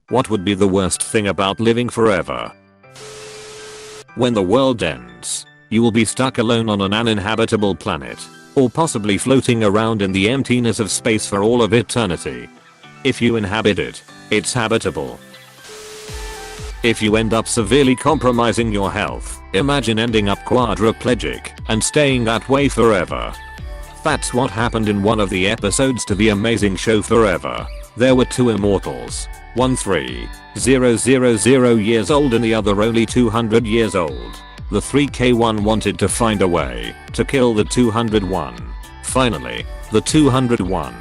What would be the worst thing about living forever? When the world ends, you will be stuck alone on an uninhabitable planet, or possibly floating around in the emptiness of space for all of eternity. If you inhabit it, it's habitable. If you end up severely compromising your health, imagine ending up quadriplegic and staying that way forever. That's what happened in one of the episodes to the amazing show Forever. There were two immortals, one 3,000 years old and the other only 200 years old. The 3K1 wanted to find a way to kill the 201. Finally, the 201,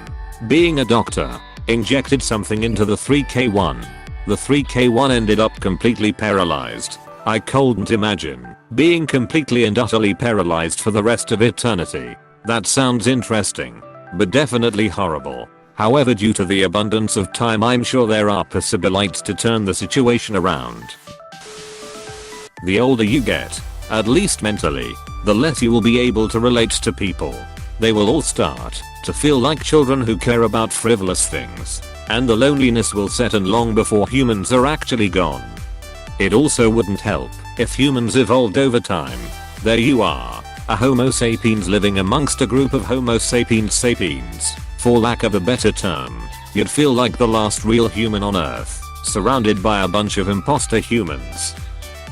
being a doctor, injected something into the 3K1. The 3K1 ended up completely paralyzed. I couldn't imagine being completely and utterly paralyzed for the rest of eternity. That sounds interesting, but definitely horrible. However, due to the abundance of time, I'm sure there are possibilities to turn the situation around. The older you get, at least mentally, the less you will be able to relate to people. They will all start to feel like children who care about frivolous things, and the loneliness will set in long before humans are actually gone. It also wouldn't help if humans evolved over time. There you are, a Homo sapiens living amongst a group of Homo sapiens sapiens. For lack of a better term, you'd feel like the last real human on Earth, surrounded by a bunch of imposter humans.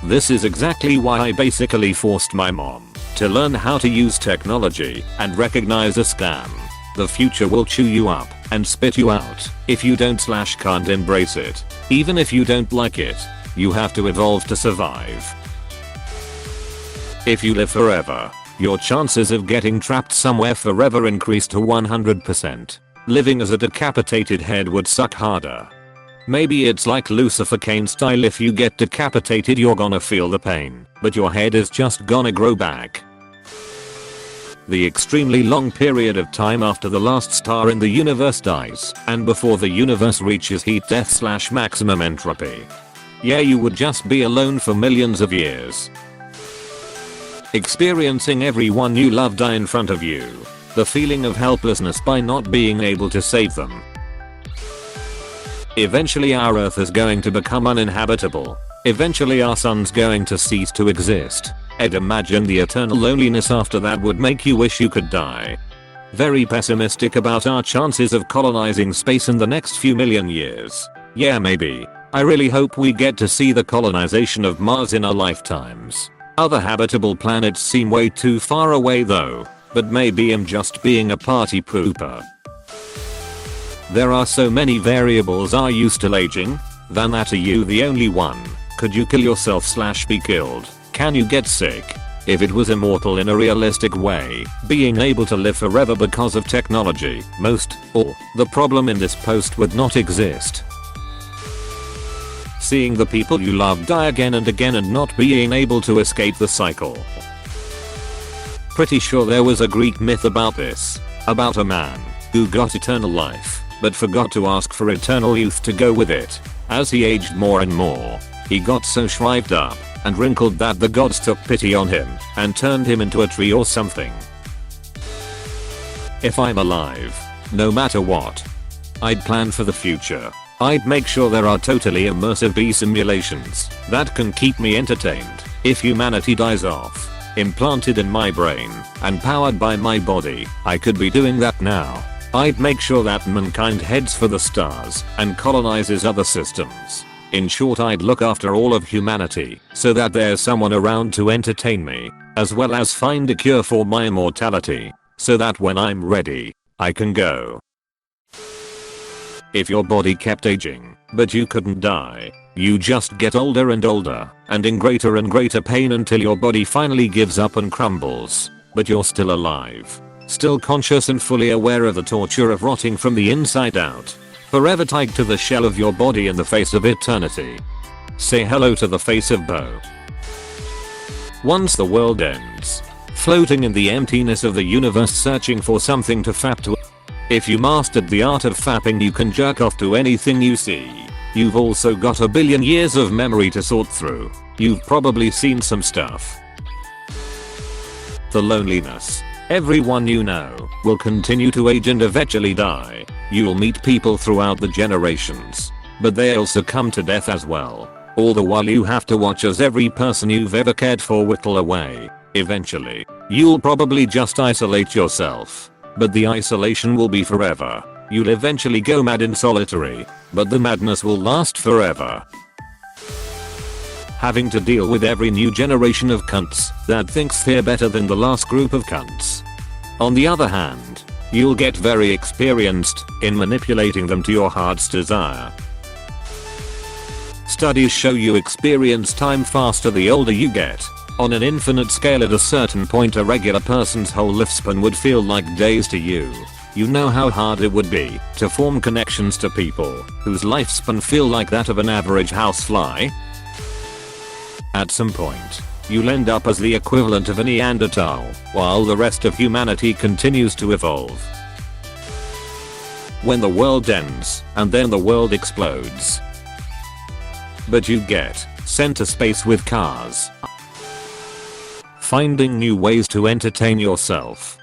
This is exactly why I basically forced my mom to learn how to use technology and recognize a scam. The future will chew you up and spit you out if you can't embrace it. Even if you don't like it, you have to evolve to survive. If you live forever, your chances of getting trapped somewhere forever increase to 100%. Living as a decapitated head would suck harder. Maybe it's like Lucifer Cain style: if you get decapitated you're gonna feel the pain, but your head is just gonna grow back. The extremely long period of time after the last star in the universe dies and before the universe reaches heat death / maximum entropy. Yeah, you would just be alone for millions of years, experiencing everyone you love die in front of you. The feeling of helplessness by not being able to save them. Eventually our Earth is going to become uninhabitable. Eventually our sun's going to cease to exist. And imagine the eternal loneliness after that would make you wish you could die. Very pessimistic about our chances of colonizing space in the next few million years. Yeah, maybe. I really hope we get to see the colonization of Mars in our lifetimes. Other habitable planets seem way too far away though, but maybe I'm just being a party pooper. There are so many variables. Are you still aging? Then that are you the only one? Could you kill yourself / be killed? Can you get sick? If it was immortal in a realistic way, being able to live forever because of technology, the problem in this post would not exist. Seeing the people you love die again and again and not being able to escape the cycle. Pretty sure there was a Greek myth about this, about a man who got eternal life, but forgot to ask for eternal youth to go with it. As he aged more and more, he got so shriveled up and wrinkled that the gods took pity on him and turned him into a tree or something. If I'm alive, no matter what, I'd plan for the future. I'd make sure there are totally immersive bee simulations that can keep me entertained. If humanity dies off, implanted in my brain and powered by my body, I could be doing that now. I'd make sure that mankind heads for the stars and colonizes other systems. In short, I'd look after all of humanity so that there's someone around to entertain me, as well as find a cure for my immortality, so that when I'm ready, I can go. If your body kept aging, but you couldn't die, you just get older and older, and in greater and greater pain until your body finally gives up and crumbles, but you're still alive. Still conscious and fully aware of the torture of rotting from the inside out. Forever tied to the shell of your body in the face of eternity. Say hello to the face of Bo. Once the world ends, floating in the emptiness of the universe searching for something to fap to. If you mastered the art of fapping, you can jerk off to anything you see. You've also got a billion years of memory to sort through. You've probably seen some stuff. The loneliness. Everyone you know will continue to age and eventually die. You'll meet people throughout the generations but they'll succumb to death as well. All the while you have to watch as every person you've ever cared for whittle away. Eventually, you'll probably just isolate yourself. But the isolation will be forever. You'll eventually go mad in solitary, but the madness will last forever. Having to deal with every new generation of cunts that thinks they're better than the last group of cunts. On the other hand, you'll get very experienced in manipulating them to your heart's desire. Studies show you experience time faster the older you get. On an infinite scale, at a certain point a regular person's whole lifespan would feel like days to you. You know how hard it would be to form connections to people whose lifespan feel like that of an average housefly? At some point, you'll end up as the equivalent of a Neanderthal, while the rest of humanity continues to evolve. When the world ends, and then the world explodes. But you get sent to space with cars. Finding new ways to entertain yourself.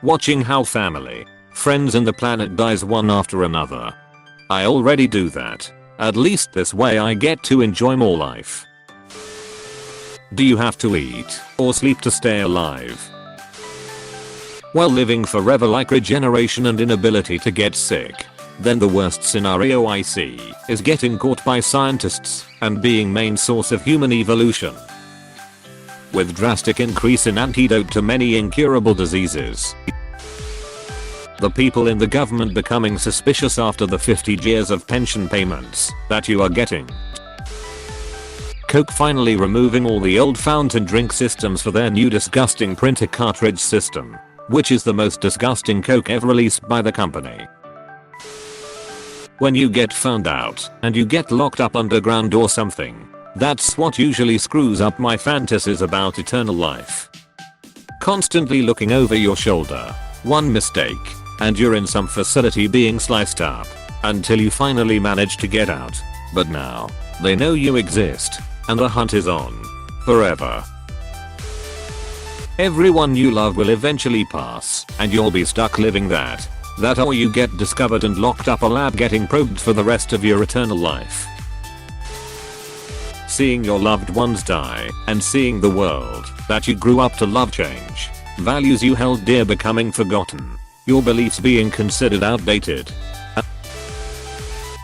Watching how family, friends and the planet dies one after another. I already do that. At least this way I get to enjoy more life. Do you have to eat or sleep to stay alive? Well, living forever like regeneration and inability to get sick. Then the worst scenario I see is getting caught by scientists and being main source of human evolution. With drastic increase in antidote to many incurable diseases. The people in the government becoming suspicious after the 50 years of pension payments that you are getting. Coke finally removing all the old fountain drink systems for their new disgusting printer cartridge system, which is the most disgusting Coke ever released by the company. When you get found out and you get locked up underground or something, that's what usually screws up my fantasies about eternal life. Constantly looking over your shoulder, one mistake, and you're in some facility being sliced up, until you finally manage to get out. But now, they know you exist, and the hunt is on. Forever. Everyone you love will eventually pass, and you'll be stuck living that or you get discovered and locked up a lab getting probed for the rest of your eternal life. Seeing your loved ones die, and seeing the world that you grew up to love change, values you held dear becoming forgotten, your beliefs being considered outdated.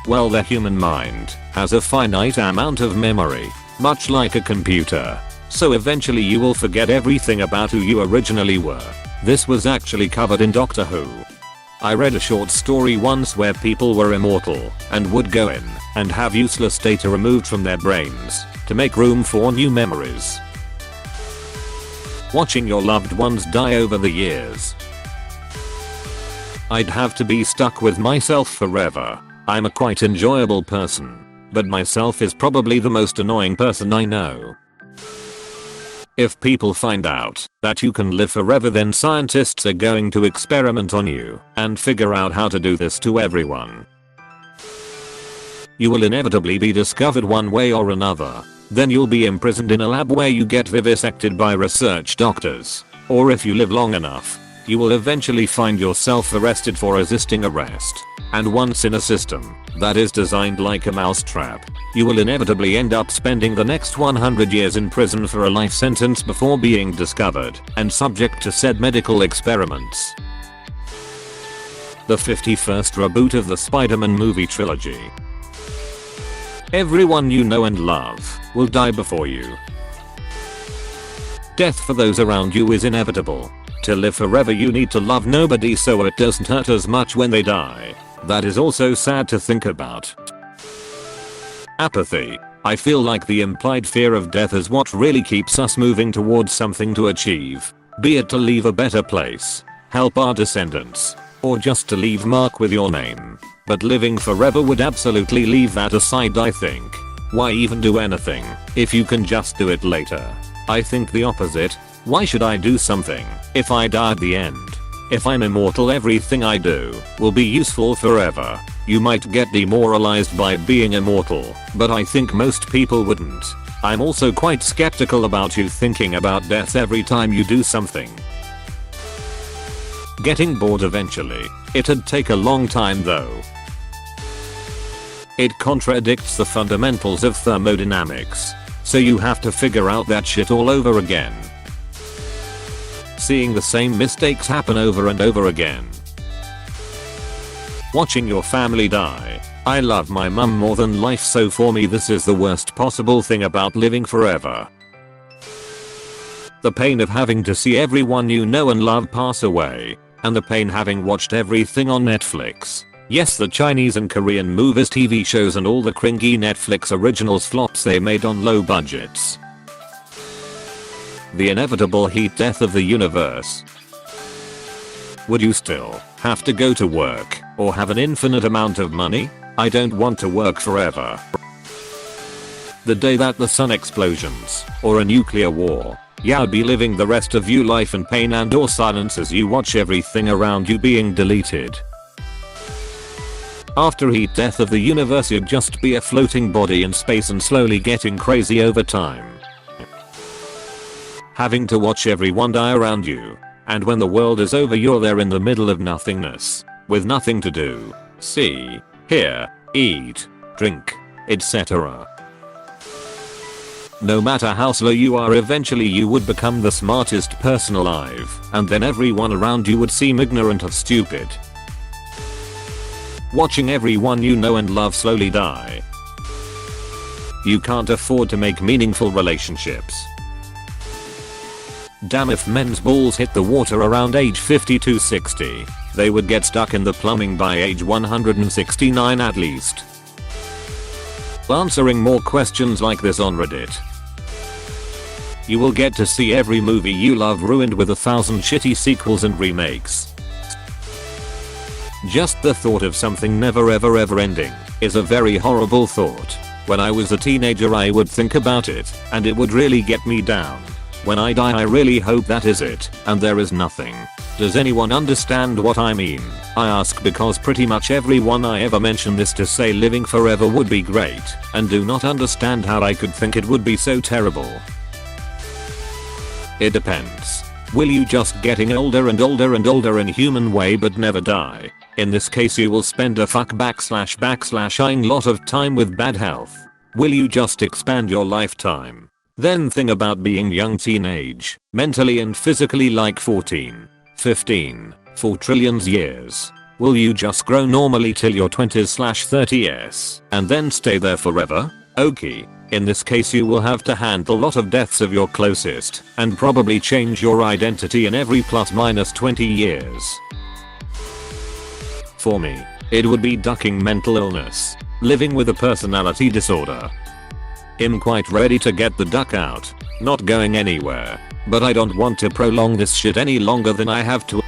Well, the human mind has a finite amount of memory, much like a computer, so eventually you will forget everything about who you originally were. This was actually covered in Doctor Who. I read a short story once where people were immortal and would go in and have useless data removed from their brains to make room for new memories. Watching your loved ones die over the years. I'd have to be stuck with myself forever. I'm a quite enjoyable person, but myself is probably the most annoying person I know. If people find out that you can live forever, then scientists are going to experiment on you and figure out how to do this to everyone. You will inevitably be discovered one way or another. Then you'll be imprisoned in a lab where you get vivisected by research doctors. Or if you live long enough, you will eventually find yourself arrested for resisting arrest. And once in a system that is designed like a mousetrap, you will inevitably end up spending the next 100 years in prison for a life sentence before being discovered and subject to said medical experiments. The 51st reboot of the Spider-Man movie trilogy. Everyone you know and love will die before you. Death for those around you is inevitable. To live forever you need to love nobody so it doesn't hurt as much when they die. That is also sad to think about. Apathy. I feel like the implied fear of death is what really keeps us moving towards something to achieve. Be it to leave a better place, help our descendants, or just to leave mark with your name. But living forever would absolutely leave that aside, I think. Why even do anything if you can just do it later? I think the opposite. Why should I do something if I die at the end? If I'm immortal, everything I do will be useful forever. You might get demoralized by being immortal, but I think most people wouldn't. I'm also quite skeptical about you thinking about death every time you do something. Getting bored eventually. It'd take a long time though. It contradicts the fundamentals of thermodynamics. So you have to figure out that shit all over again. Seeing the same mistakes happen over and over again. Watching your family die. I love my mum more than life, so for me this is the worst possible thing about living forever. The pain of having to see everyone you know and love pass away. And the pain having watched everything on Netflix. Yes, the Chinese and Korean movies, TV shows and all the cringy Netflix originals flops they made on low budgets. The inevitable heat death of the universe. Would you still have to go to work or have an infinite amount of money? I don't want to work forever. The day that the sun explosions or a nuclear war. Yeah, I'd be living the rest of your life in pain and or silence as you watch everything around you being deleted. After heat death of the universe, you'd just be a floating body in space and slowly getting crazy over time. Having to watch everyone die around you. And when the world is over, you're there in the middle of nothingness. With nothing to do, see, hear, eat, drink, etc. No matter how slow you are, eventually you would become the smartest person alive, and then everyone around you would seem ignorant or stupid. Watching everyone you know and love slowly die. You can't afford to make meaningful relationships. Damn, if men's balls hit the water around age 50-60, they would get stuck in the plumbing by age 169 at least. Answering more questions like this on Reddit. You will get to see every movie you love ruined with 1,000 shitty sequels and remakes. Just the thought of something never ever ending is a very horrible thought. When I was a teenager I would think about it, and it would really get me down. When I die I really hope that is it, and there is nothing. Does anyone understand what I mean? I ask because pretty much everyone I ever mention this to say living forever would be great, and do not understand how I could think it would be so terrible. It depends. Will you just getting older and older and older in human way but never die? In this case you will spend a ing lot of time with bad health. Will you just expand your lifetime? Then think about being young teenage, mentally and physically like 14, 15, 4 trillions years. Will you just grow normally till your 20s/30s and then stay there forever? Okay. In this case you will have to handle a lot of deaths of your closest and probably change your identity in every ±20 years. For me, it would be ducking mental illness, living with a personality disorder. I'm quite ready to get the duck out, not going anywhere, but I don't want to prolong this shit any longer than I have to.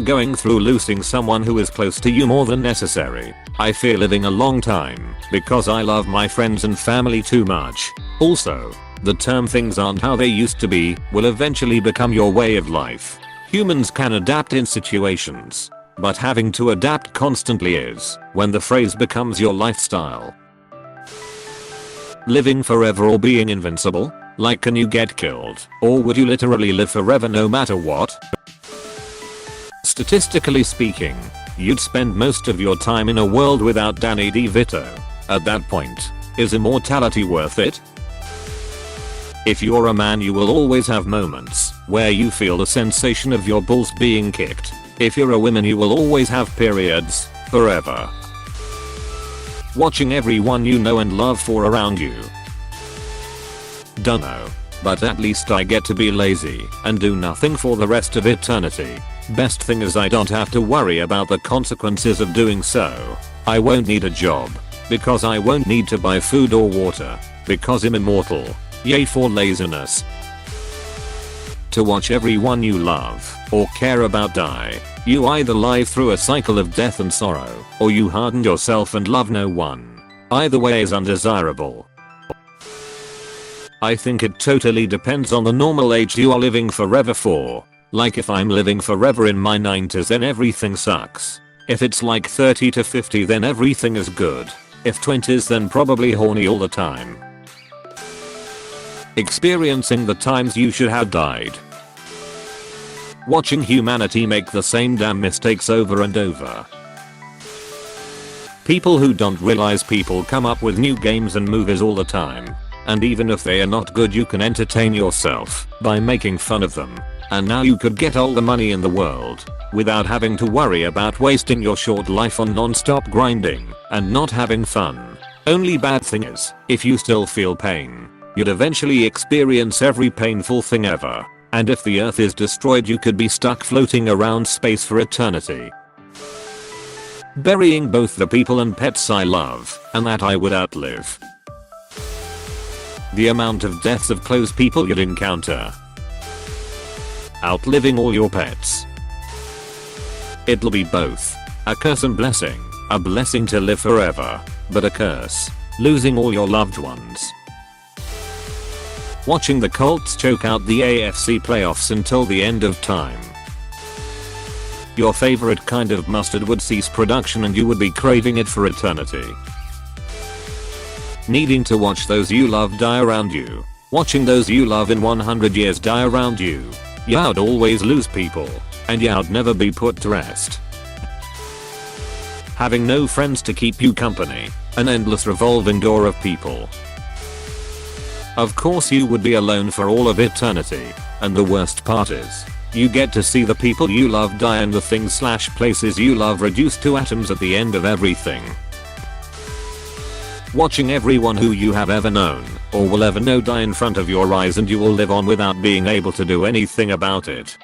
Going through losing someone who is close to you more than necessary. I fear living a long time because I love my friends and family too much. Also, the term things aren't how they used to be will eventually become your way of life. Humans can adapt in situations, but having to adapt constantly is when the phrase becomes your lifestyle. Living forever or being invincible? Like, can you get killed? Or would you literally live forever no matter what? Statistically speaking, you'd spend most of your time in a world without Danny DeVito. At that point, is immortality worth it? If you're a man you will always have moments where you feel the sensation of your balls being kicked. If you're a woman you will always have periods, forever. Watching everyone you know and love fall around you. Dunno. But at least I get to be lazy and do nothing for the rest of eternity. Best thing is I don't have to worry about the consequences of doing so. I won't need a job. Because I won't need to buy food or water. Because I'm immortal. Yay for laziness. To watch everyone you love or care about die. You either live through a cycle of death and sorrow, or you harden yourself and love no one. Either way is undesirable. I think it totally depends on the normal age you are living forever for. Like if I'm living forever in my 90s then everything sucks. If it's like 30 to 50 then everything is good. If 20s then probably horny all the time. Experiencing the times you should have died. Watching humanity make the same damn mistakes over and over. People who don't realize people come up with new games and movies all the time. And even if they are not good, you can entertain yourself by making fun of them. And now you could get all the money in the world without having to worry about wasting your short life on non-stop grinding and not having fun. Only bad thing is, if you still feel pain, you'd eventually experience every painful thing ever. And if the earth is destroyed, you could be stuck floating around space for eternity, burying both the people and pets I love and that I would outlive. The amount of deaths of close people you'd encounter. Outliving all your pets. It'll be both a curse and blessing. A blessing to live forever, but a curse, losing all your loved ones. Watching the Colts choke out the AFC playoffs until the end of time. Your favorite kind of mustard would cease production and you would be craving it for eternity. Needing to watch those you love die around you. Watching those you love in 100 years die around you. You'd always lose people. And you'd never be put to rest. Having no friends to keep you company. An endless revolving door of people. Of course you would be alone for all of eternity. And the worst part is, you get to see the people you love die and the things/places you love reduced to atoms at the end of everything. Watching everyone who you have ever known or will ever know die in front of your eyes, and you will live on without being able to do anything about it.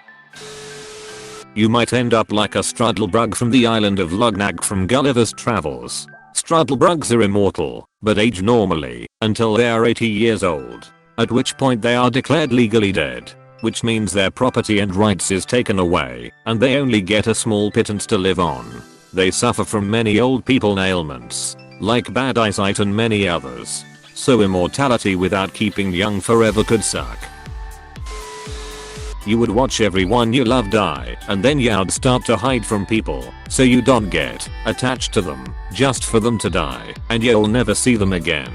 You might end up like a Strudelbrug from the island of Lugnag from Gulliver's Travels. Strudelbrugs are immortal, but age normally until they are 80 years old, at which point they are declared legally dead, which means their property and rights is taken away, and they only get a small pittance to live on. They suffer from many old people ailments, like bad eyesight and many others. So immortality without keeping young forever could suck. You would watch everyone you love die, and then you'd start to hide from people, so you don't get attached to them, just for them to die, and you'll never see them again.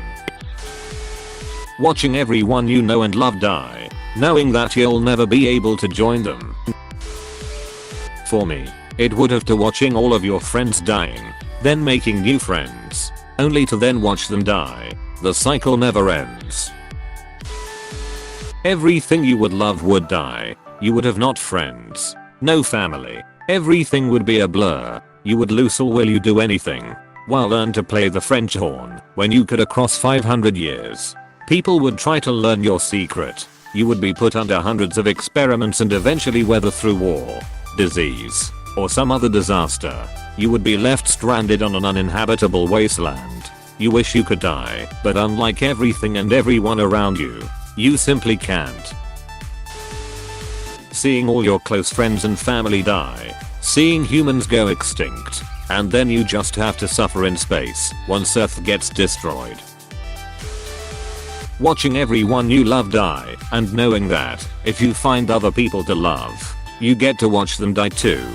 Watching everyone you know and love die, knowing that you'll never be able to join them. For me, it would have to watching all of your friends dying, then making new friends, only to then watch them die. The cycle never ends. Everything you would love would die. You would have not friends, no family. Everything would be a blur. You would lose all will you do anything. While learn to play the French horn when you could across 500 years. People would try to learn your secret. You would be put under hundreds of experiments and eventually weather through war, disease, or some other disaster. You would be left stranded on an uninhabitable wasteland. You wish you could die, but unlike everything and everyone around you, you simply can't. Seeing all your close friends and family die, seeing humans go extinct, and then you just have to suffer in space once Earth gets destroyed. Watching everyone you love die, and knowing that, if you find other people to love, you get to watch them die too.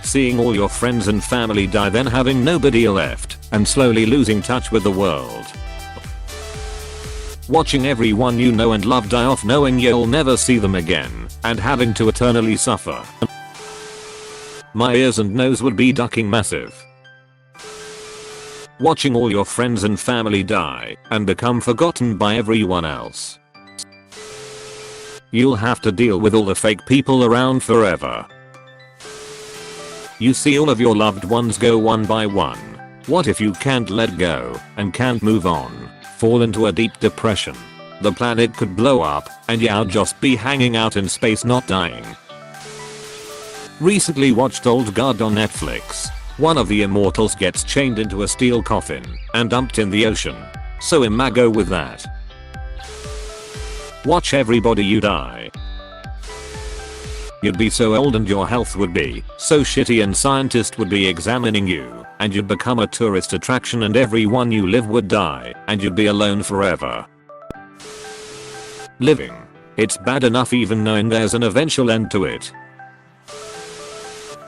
Seeing all your friends and family die, then having nobody left, and slowly losing touch with the world. Watching everyone you know and love die off, knowing you'll never see them again, and having to eternally suffer. My ears and nose would be ducking massive. Watching all your friends and family die, and become forgotten by everyone else. You'll have to deal with all the fake people around forever. You see all of your loved ones go one by one. What if you can't let go, and can't move on? Fall into a deep depression. The planet could blow up, and you'd just be hanging out in space not dying. Recently watched Old Guard on Netflix. One of the immortals gets chained into a steel coffin, and dumped in the ocean. So imago with that. Watch everybody you die. You'd be so old and your health would be so shitty, and scientists would be examining you, and you'd become a tourist attraction, and everyone you live would die, and you'd be alone forever. Living. It's bad enough even knowing there's an eventual end to it.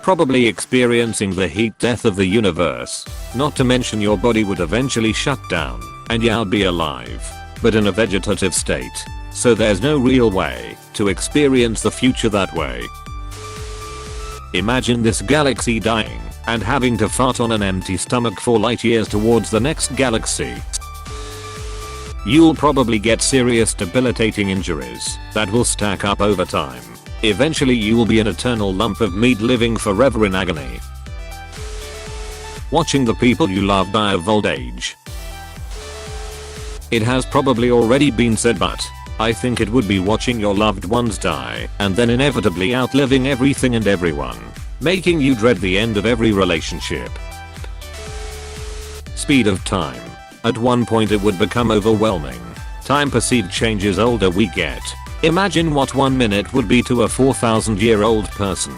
Probably experiencing the heat death of the universe, not to mention your body would eventually shut down, and you'd be alive, but in a vegetative state. So there's no real way to experience the future that way. Imagine this galaxy dying, and having to fart on an empty stomach for light years towards the next galaxy. You'll probably get serious debilitating injuries that will stack up over time. Eventually you will be an eternal lump of meat living forever in agony. Watching the people you love die of old age. It has probably already been said, but I think it would be watching your loved ones die and then inevitably outliving everything and everyone, making you dread the end of every relationship. Speed of time. At one point it would become overwhelming. Time perceived changes older we get. Imagine what 1 minute would be to a 4,000-year-old person.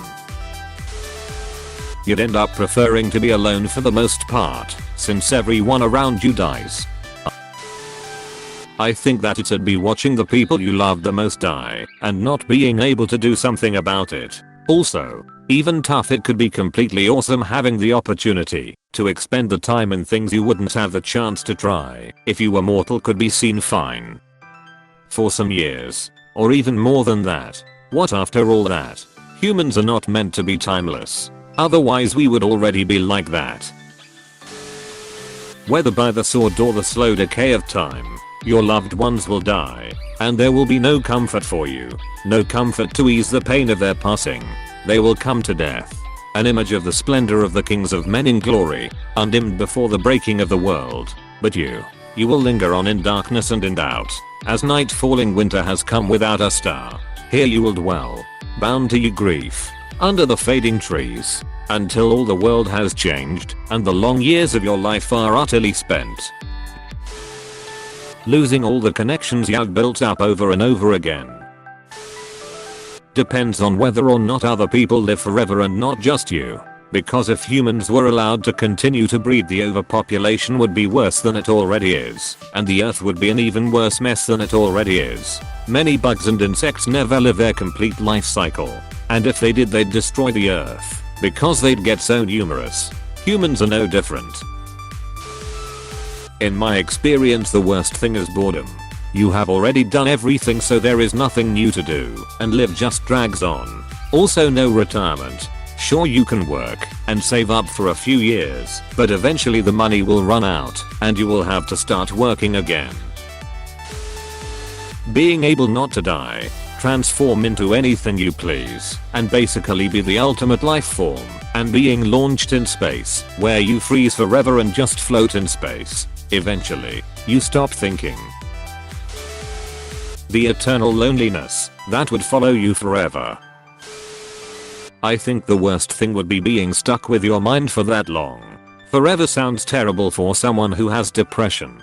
You'd end up preferring to be alone for the most part, since everyone around you dies. I think that it'd be watching the people you love the most die, and not being able to do something about it. Also, even tough, it could be completely awesome having the opportunity to expend the time in things you wouldn't have the chance to try if you were mortal could be seen fine. For some years. Or even more than that. What after all that? Humans are not meant to be timeless. Otherwise we would already be like that. Whether by the sword or the slow decay of time, your loved ones will die, and there will be no comfort for you. No comfort to ease the pain of their passing. They will come to death. An image of the splendor of the kings of men in glory, undimmed before the breaking of the world. But you will linger on in darkness and in doubt. As night falling winter has come without a star, here you will dwell, bound to your grief, under the fading trees, until all the world has changed and the long years of your life are utterly spent. Losing all the connections you've built up over and over again. Depends on whether or not other people live forever and not just you. Because if humans were allowed to continue to breed, the overpopulation would be worse than it already is, and the earth would be an even worse mess than it already is. Many bugs and insects never live their complete life cycle, and if they did they'd destroy the earth, because they'd get so numerous. Humans are no different. In my experience, the worst thing is boredom. You have already done everything, so there is nothing new to do, and live just drags on. Also no retirement. Sure, you can work and save up for a few years, but eventually the money will run out and you will have to start working again. Being able not to die, transform into anything you please, and basically be the ultimate life form, and being launched in space, where you freeze forever and just float in space. Eventually, you stop thinking. The eternal loneliness that would follow you forever. I think the worst thing would be being stuck with your mind for that long. Forever sounds terrible for someone who has depression.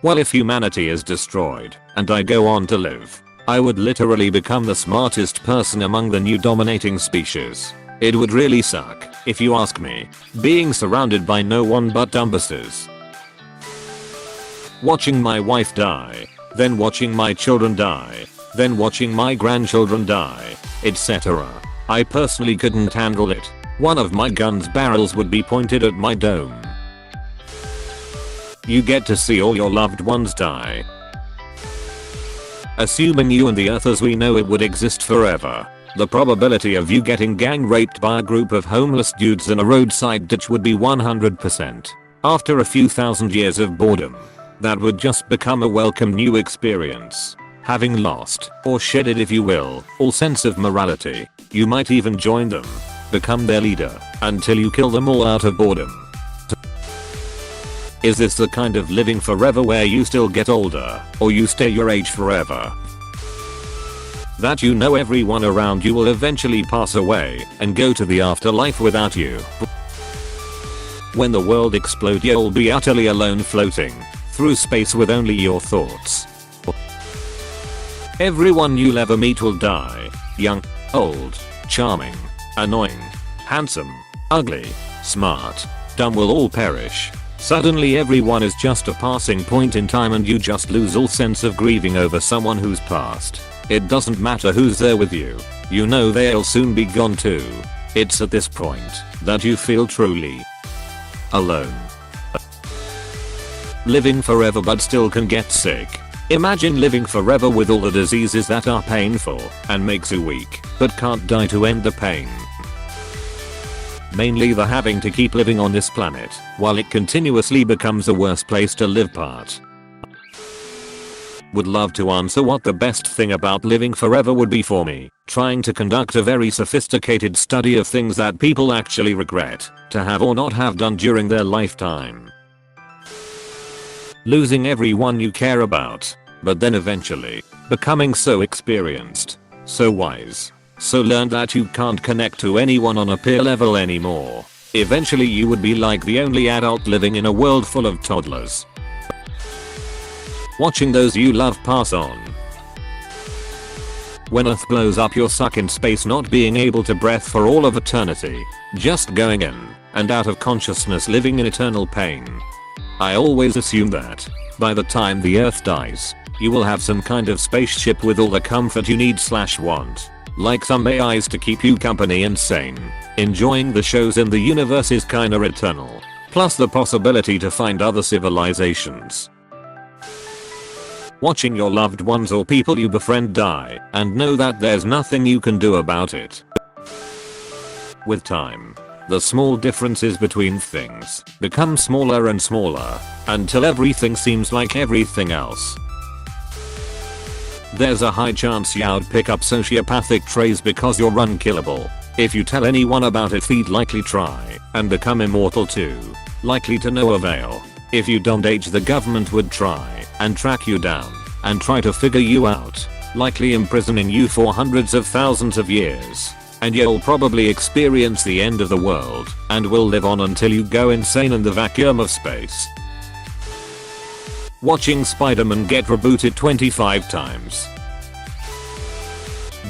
Well, if humanity is destroyed and I go on to live, I would literally become the smartest person among the new dominating species. It would really suck, if you ask me, being surrounded by no one but dumbasses. Watching my wife die, then watching my children die, then watching my grandchildren die, etc. I personally couldn't handle it. One of my gun's barrels would be pointed at my dome. You get to see all your loved ones die. Assuming you and the earth as we know it would exist forever, the probability of you getting gang raped by a group of homeless dudes in a roadside ditch would be 100%. After a few thousand years of boredom, that would just become a welcome new experience. Having lost, or shedded if you will, all sense of morality, you might even join them, become their leader, until you kill them all out of boredom. Is this the kind of living forever where you still get older, or you stay your age forever? That you know everyone around you will eventually pass away and go to the afterlife without you. When the world explodes, you'll be utterly alone floating through space with only your thoughts. Everyone you'll ever meet will die. Young, old, charming, annoying, handsome, ugly, smart, dumb will all perish. Suddenly everyone is just a passing point in time and you just lose all sense of grieving over someone who's passed. It doesn't matter who's there with you. You know they'll soon be gone too. It's at this point that you feel truly alone. Living forever but still can get sick. Imagine living forever with all the diseases that are painful and makes you weak, but can't die to end the pain. Mainly the having to keep living on this planet while it continuously becomes a worse place to live part. Would love to answer what the best thing about living forever would be for me. Trying to conduct a very sophisticated study of things that people actually regret to have or not have done during their lifetime. Losing everyone you care about, but then eventually becoming so experienced, so wise, so learned that you can't connect to anyone on a peer level anymore. Eventually you would be like the only adult living in a world full of toddlers. Watching those you love pass on. When Earth blows up, you're stuck in space, not being able to breathe for all of eternity, just going in and out of consciousness, living in eternal pain. I always assume that by the time the Earth dies, you will have some kind of spaceship with all the comfort you need/want, like some AIs to keep you company and sane. Enjoying the shows in the universe is kinda eternal, plus the possibility to find other civilizations. Watching your loved ones or people you befriend die and know that there's nothing you can do about it. With time, the small differences between things become smaller and smaller until everything seems like everything else. There's a high chance you'd pick up sociopathic traits because you're unkillable. If you tell anyone about it, they'd likely try and become immortal too, likely to no avail. If you don't age, the government would try and track you down and try to figure you out, likely imprisoning you for hundreds of thousands of years. And you'll probably experience the end of the world and will live on until you go insane in the vacuum of space. Watching Spider-Man get rebooted 25 times.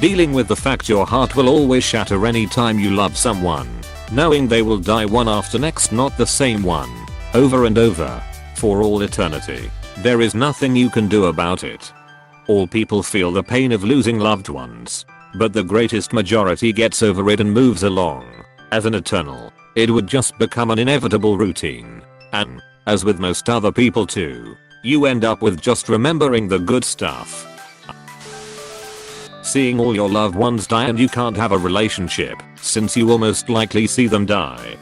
Dealing with the fact your heart will always shatter anytime you love someone, knowing they will die one after next, not the same one, over and over, for all eternity. There is nothing you can do about it. All people feel the pain of losing loved ones, but the greatest majority gets over it and moves along. As an eternal, it would just become an inevitable routine. And, as with most other people too, you end up with just remembering the good stuff. Seeing all your loved ones die and you can't have a relationship, since you will most likely see them die.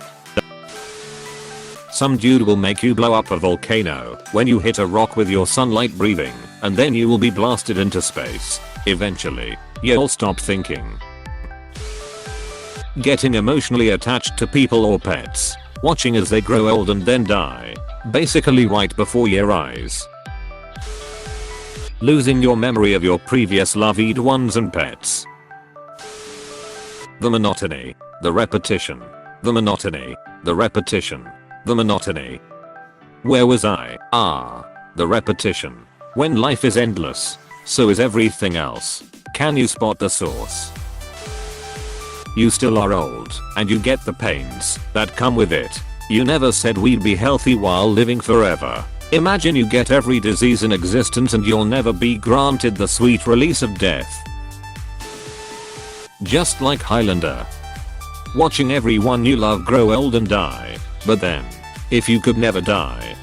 Some dude will make you blow up a volcano when you hit a rock with your sunlight breathing, and then you will be blasted into space. Eventually, you'll stop thinking. Getting emotionally attached to people or pets, watching as they grow old and then die, basically right before your eyes. Losing your memory of your previous loved ones and pets. The monotony, the repetition, the monotony, the repetition, the monotony. Where was I? The repetition. When life is endless, so is everything else. Can you spot the source? You still are old, and you get the pains that come with it. You never said we'd be healthy while living forever. Imagine you get every disease in existence and you'll never be granted the sweet release of death. Just like Highlander. Watching everyone you love grow old and die, but then, if you could never die.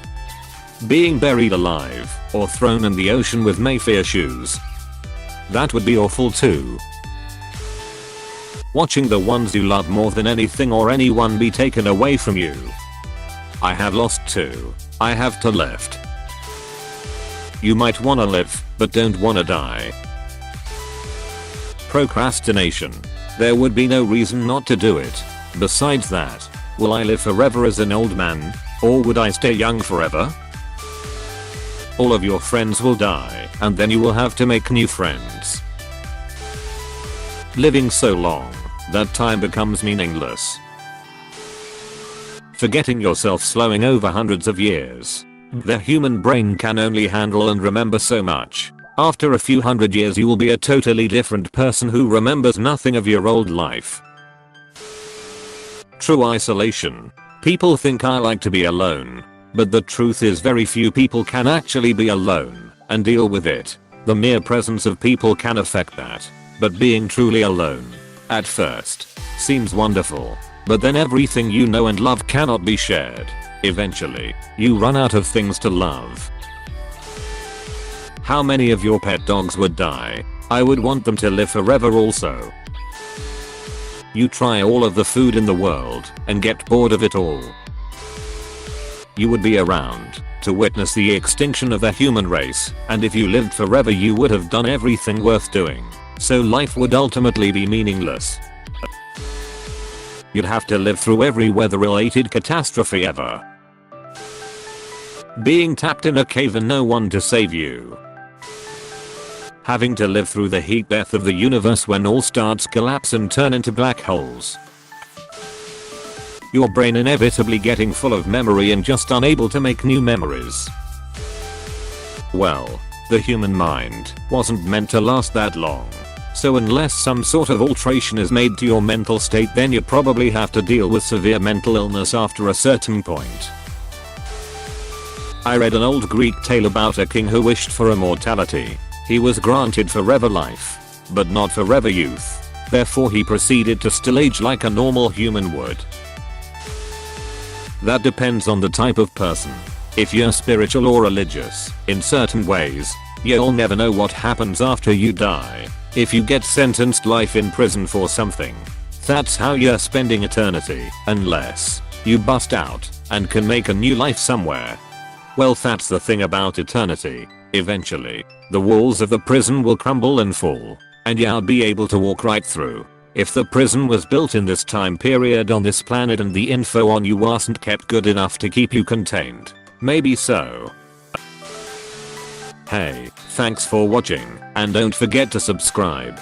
Being buried alive, or thrown in the ocean with Mayfair shoes. That would be awful too. Watching the ones you love more than anything or anyone be taken away from you. I have lost two. I have to left. You might wanna live, but don't wanna die. Procrastination. There would be no reason not to do it. Besides that, will I live forever as an old man, or would I stay young forever? All of your friends will die, and then you will have to make new friends. Living so long that time becomes meaningless. Forgetting yourself, slowing over hundreds of years. The human brain can only handle and remember so much. After a few hundred years you will be a totally different person who remembers nothing of your old life. True isolation. People think I like to be alone, but the truth is very few people can actually be alone and deal with it. The mere presence of people can affect that, but being truly alone, at first, seems wonderful, but then everything you know and love cannot be shared. Eventually, you run out of things to love. How many of your pet dogs would die? I would want them to live forever also. You try all of the food in the world and get bored of it all. You would be around to witness the extinction of the human race, and if you lived forever you would have done everything worth doing. So life would ultimately be meaningless. You'd have to live through every weather-related catastrophe ever. Being trapped in a cave and no one to save you. Having to live through the heat death of the universe when all stars collapse and turn into black holes. Your brain inevitably getting full of memory and just unable to make new memories. Well, the human mind wasn't meant to last that long. So unless some sort of alteration is made to your mental state, then you probably have to deal with severe mental illness after a certain point. I read an old Greek tale about a king who wished for immortality. He was granted forever life, but not forever youth. Therefore he proceeded to still age like a normal human would. That depends on the type of person. If you're spiritual or religious, in certain ways, you'll never know what happens after you die. If you get sentenced life in prison for something, that's how you're spending eternity, unless you bust out and can make a new life somewhere. Well, that's the thing about eternity. Eventually, the walls of the prison will crumble and fall, and you'll be able to walk right through. If the prison was built in this time period on this planet and the info on you wasn't kept good enough to keep you contained, maybe so. Hey, thanks for watching, and don't forget to subscribe.